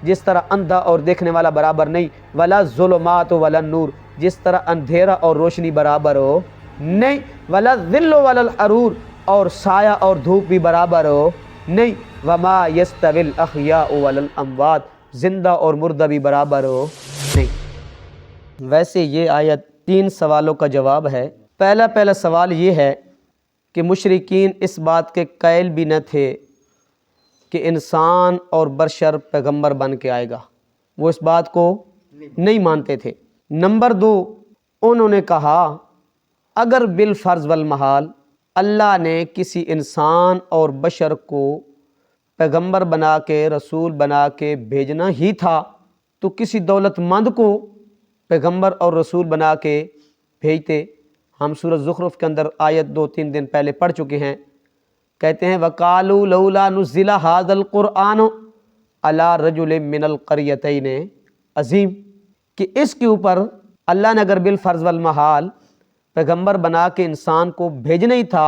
جس طرح اندھا اور دیکھنے والا برابر نہیں، ولا الظلمات ولا النور، جس طرح اندھیرا اور روشنی برابر ہو نہیں، ولا الظل ولا الحرور، اور سایہ اور دھوپ بھی برابر ہو نہیں، وما یستوی الاحیاء ولا الاموات، زندہ اور مردہ بھی برابر ہو نہیں۔ ویسے یہ آیت 3 سوالوں کا جواب ہے۔ پہلا سوال یہ ہے کہ مشرکین اس بات کے قائل بھی نہ تھے کہ انسان اور بشر پیغمبر بن کے آئے گا، وہ اس بات کو نہیں مانتے تھے۔ نمبر 2، انہوں نے کہا اگر بالفرض والمحال اللہ نے کسی انسان اور بشر کو پیغمبر بنا کے، رسول بنا کے بھیجنا ہی تھا تو کسی دولت مند کو پیغمبر اور رسول بنا کے بھیجتے۔ ہم سورۃ زخرف کے اندر آیت 2-3 دن پہلے پڑھ چکے ہیں، کہتے ہیں وَقَالُوا لَوْلَا نُزِّلَ هَذَا الْقُرْآنُ عَلَىٰ رَجُلٍ مِّنَ الْقَرْيَتَيْنِ عظیم، کہ اس کے اوپر اللہ نے اگر بالفرض والمحال پیغمبر بنا کے انسان کو بھیجنا ہی تھا،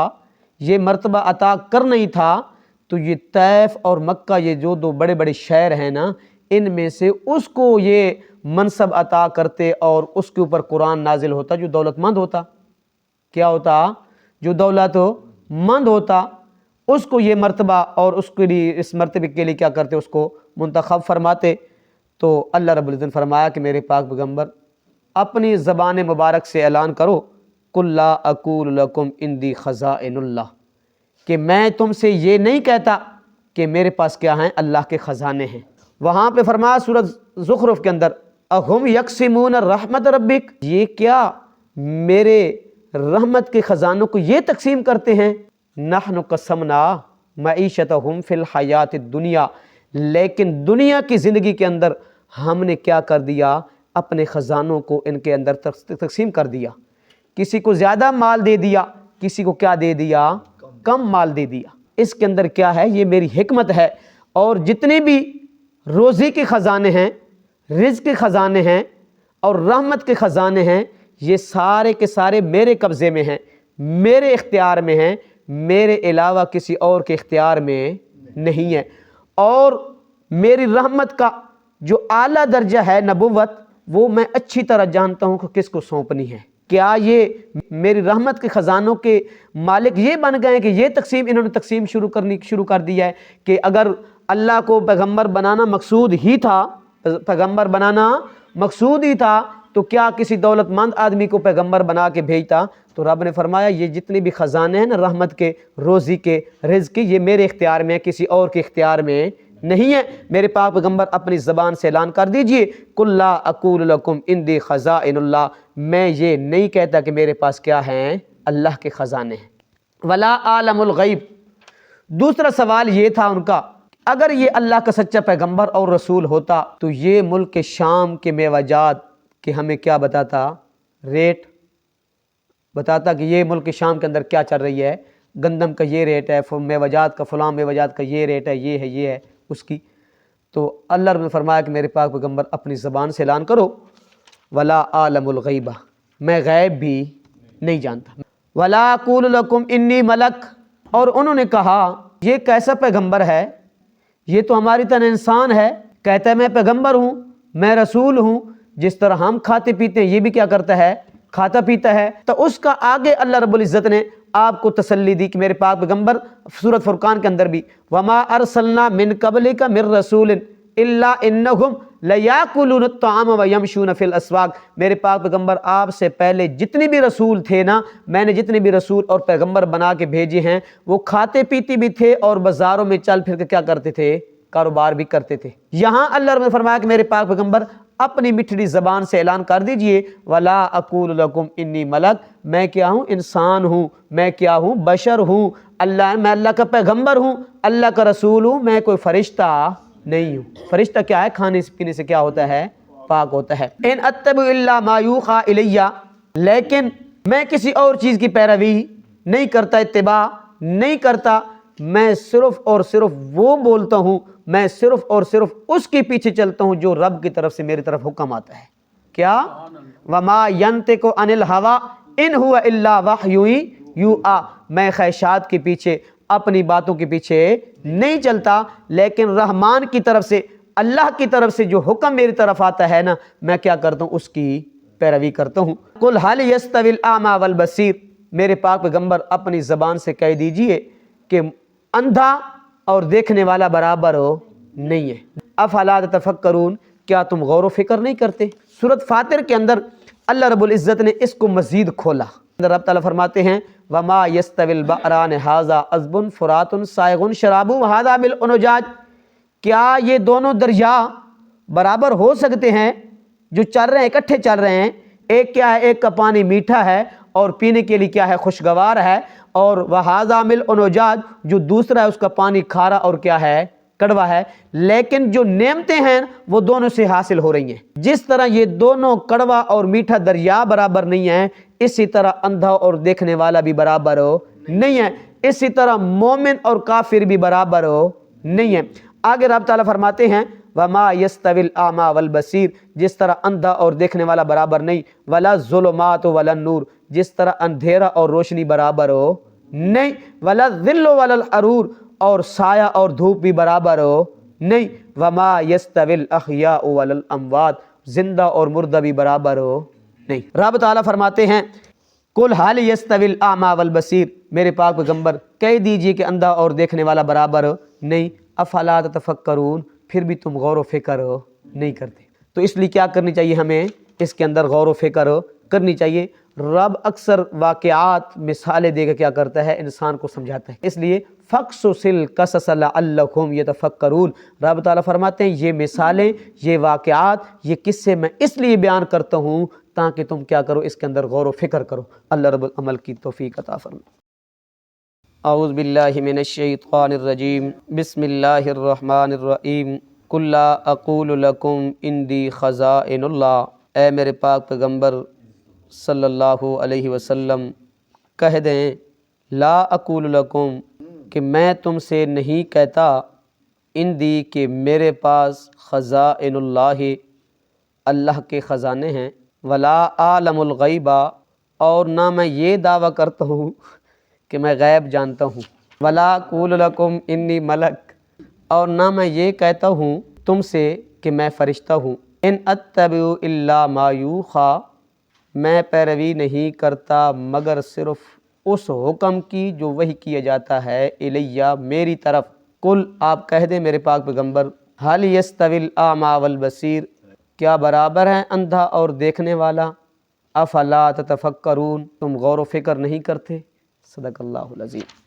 یہ مرتبہ عطا کرنا ہی تھا، تو یہ طیف اور مکہ، یہ جو 2 بڑے بڑے شہر ہیں نا، ان میں سے اس کو یہ منصب عطا کرتے اور اس کے اوپر قرآن نازل ہوتا جو دولت مند ہوتا۔ کیا ہوتا؟ جو دولت مند ہوتا، اس کو یہ مرتبہ اور اس کے لیے، اس مرتبے کے لیے کیا کرتے؟ اس کو منتخب فرماتے۔ تو اللہ رب العزت نے فرمایا کہ میرے پاک پیغمبر اپنی زبان مبارک سے اعلان کرو، قُل لَا أَقُولُ لَكُمْ عِنْدِي خَزَائِنُ اللَّهِ، کہ میں تم سے یہ نہیں کہتا کہ میرے پاس کیا ہیں؟ اللہ کے خزانے ہیں۔ وہاں پہ فرمایا سورۃ زخرف کے اندر اَهُمْ يَقْسِمُونَ رَحْمَتَ رَبِّكَ، یہ کیا میرے رحمت کے خزانوں کو یہ تقسیم کرتے ہیں؟ نحن قسمنا معیشتہم فی الحیات الدنیا، لیکن دنیا کی زندگی کے اندر ہم نے کیا کر دیا؟ اپنے خزانوں کو ان کے اندر تقسیم کر دیا، کسی کو زیادہ مال دے دیا، کسی کو کیا دے دیا؟ کم مال دے دیا۔ اس کے اندر کیا ہے؟ یہ میری حکمت ہے، اور جتنے بھی روزی کے خزانے ہیں، رزق کے خزانے ہیں اور رحمت کے خزانے ہیں، یہ سارے کے سارے میرے قبضے میں ہیں، میرے اختیار میں ہیں، میرے علاوہ کسی اور کے اختیار میں نہیں ہے۔ اور میری رحمت کا جو اعلیٰ درجہ ہے نبوت، وہ میں اچھی طرح جانتا ہوں کہ کس کو سونپنی ہے۔ کیا یہ میری رحمت کے خزانوں کے مالک یہ بن گئے کہ یہ تقسیم انہوں نے تقسیم شروع کر دیا ہے کہ اگر اللہ کو پیغمبر بنانا مقصود ہی تھا، پیغمبر بنانا مقصود ہی تھا، تو کیا کسی دولت مند آدمی کو پیغمبر بنا کے بھیجتا؟ تو رب نے فرمایا یہ جتنے بھی خزانے ہیں نا، رحمت کے، روزی کے، رزق کے، یہ میرے اختیار میں ہے، کسی اور کے اختیار میں نہیں ہے۔ میرے پاک پیغمبر اپنی زبان سے اعلان کر دیجئے، قُل لَا أَقُولُ لَكُمْ عِنْدِي خَزَائِنُ اللَّهِ، میں یہ نہیں کہتا کہ میرے پاس کیا ہیں؟ اللہ کے خزانے ہیں۔ وَلَا أَعْلَمُ الْغَيْبَ، دوسرا سوال یہ تھا ان کا، اگر یہ اللہ کا سچا پیغمبر اور رسول ہوتا تو یہ ملک شام کے میوہ جات کہ ہمیں کیا بتاتا؟ ریٹ بتاتا کہ یہ ملک شام کے اندر کیا چل رہی ہے، گندم کا یہ ریٹ ہے، میوہ جات کا، فلاں میوہ جات کا یہ ریٹ ہے، یہ ہے، یہ ہے اس کی۔ تو اللہ نے فرمایا کہ میرے پاک پیغمبر اپنی زبان سے اعلان کرو، ولا اعلم الغیبہ، میں غیب بھی نہیں جانتا، ولا اقول لکم انی ملک، اور انہوں نے کہا یہ کیسا پیغمبر ہے، یہ تو ہماری طرح انسان ہے، کہتا ہے میں پیغمبر ہوں، میں رسول ہوں، جس طرح ہم کھاتے پیتے ہیں یہ بھی کیا کرتا ہے؟ کھاتا پیتا ہے۔ تو اس کا آگے اللہ رب العزت نے آپ کو تسلی دی کہ میرے پاک پیغمبر، سورۃ فرقان کے اندر بھی وما ارسلنا من قبلک من رسول الا انہم لیاکلون الطعام ویمشون فی الاسواق، میرے پاک پیغمبر آپ سے پہلے جتنے بھی رسول تھے نا، میں نے جتنے بھی رسول اور پیغمبر بنا کے بھیجے ہیں، وہ کھاتے پیتے بھی تھے اور بازاروں میں چل پھر کے کیا کرتے تھے؟ کاروبار بھی کرتے تھے۔ یہاں اللہ نے فرمایا کہ میرے پاک پیغمبر اپنی میٹھی زبان سے اعلان کر دیجئے، ولا اقول لکم انی ملک، میں کیا ہوں؟ انسان ہوں، میں کیا ہوں؟ بشر ہوں، میں اللہ کا پیغمبر ہوں، اللہ کا رسول ہوں، میں کوئی فرشتہ نہیں ہوں۔ فرشتہ کیا ہے؟ کھانے پینے سے کیا ہوتا ہے؟ پاک ہوتا ہے۔ ان اتبع الا ما یوحی الی، لیکن میں کسی اور چیز کی پیروی نہیں کرتا، اتباع نہیں کرتا، میں صرف اور صرف وہ بولتا ہوں، میں صرف اور صرف اس کے پیچھے چلتا ہوں جو رب کی طرف سے میری طرف حکم آتا ہے۔ کیا؟ وما ینطق عن الہوی ان هو الا وحی یوحی، میں خواہشات کے پیچھے، اپنی باتوں کے پیچھے نہیں چلتا، لیکن رحمان کی طرف سے اللہ کی طرف سے جو حکم میری طرف آتا ہے نا میں کیا کرتا ہوں اس کی پیروی کرتا ہوں۔ قل هل يستوي الاعمى والبصير، میرے پاک پیغمبر اپنی زبان سے کہہ دیجئے کہ اندھا اور دیکھنے والا برابر ہو نہیں ہے۔ افلا تتفکرون، کیا تم غور و فکر نہیں کرتے؟ سورۃ فاطر کے اندر اللہ رب العزت نے اس کو مزید کھولا۔ رب تعالیٰ فرماتے ہیں وما يستوي البحران هذا عذب فرات سائغ شرابه وهذا ملء أجاج، کیا یہ دونوں دریا برابر ہو سکتے ہیں جو چل رہے ہیں، اکٹھے چل رہے ہیں؟ ایک کیا ہے، ایک کا پانی میٹھا ہے اور پینے کے لیے کیا ہے، خوشگوار ہے، اور وہذا ملء أجاج جو دوسرا ہے اس کا پانی کھارا اور کیا ہے، کڑوا ہے، لیکن جو نعمتیں ہیں وہ دونوں سے حاصل ہو رہی ہیں۔ جس طرح یہ دونوں کڑوا اور میٹھا دریا برابر نہیں ہیں، اسی طرح اندھا اور دیکھنے والا بھی برابر ہو نہیں ہے، اسی طرح مومن اور کافر بھی برابر ہو نہیں ہے۔ آگے رب تعالیٰ فرماتے ہیں وما يستوي الاعمى والبصير، جس طرح اندھا اور دیکھنے والا برابر نہیں، ولا الظلمات ولا النور، جس طرح اندھیرا اور روشنی برابر ہو نہیں، ولا الظل ولا الحرور، اور سایہ اور دھوپ بھی برابر ہو نہیں، وما يستوي الاحیاء ولا الاموات، زندہ اور مردہ بھی برابر ہو نہیں۔ رب تعالیٰ فرماتے ہیں قل هل يستوي الاعمى والبصير، میرے پاک پیغمبر کہہ دیجئے کہ اندھا اور دیکھنے والا برابر ہو نہیں، افلا تتفکرون، پھر بھی تم غور و فکر نہیں کرتے۔ تو اس لیے کیا کرنی چاہیے ہمیں، اس کے اندر غور و فکر کرنی چاہیے۔ رب اکثر واقعات مثالیں دے کے کیا کرتا ہے، انسان کو سمجھاتا ہے۔ اس لیے فقصص القصص لعلکم یتفکرون، رب تعالیٰ فرماتے ہیں یہ مثالیں، یہ واقعات، یہ قصے میں اس لیے بیان کرتا ہوں تاکہ تم کیا کرو، اس کے اندر غور و فکر کرو۔ اللہ رب العمل کی توفیق عطا فرمائے۔ اعوذ باللہ من الشیطان الرجیم، بسم اللہ الرحمن الرحیم، قل لا اقول لکم عندی خزائن اللہ، اے میرے پاک پیغمبر صلی اللہ علیہ وسلم کہہ دیں لا اقول لکم، کہ میں تم سے نہیں کہتا، عندی کہ میرے پاس خزائن اللہ، اللہ کے خزانے ہیں، ولا عالم الغیبہ، اور نہ میں یہ دعویٰ کرتا ہوں کہ میں غیب جانتا ہوں، ولا اقول لکم انی ملک، اور نہ میں یہ کہتا ہوں تم سے کہ میں فرشتہ ہوں، ان اتبع الا ما یوحی، میں پیروی نہیں کرتا مگر صرف اس حکم کی جو وحی کیا جاتا ہے الیہ، میری طرف۔ قل، آپ کہہ دیں میرے پاک پیغمبر، هل يستوي الاعمى والبصير، کیا برابر ہیں اندھا اور دیکھنے والا؟ افلا تتفکرون، تم غور و فکر نہیں کرتے؟ صدق اللہ العظیم۔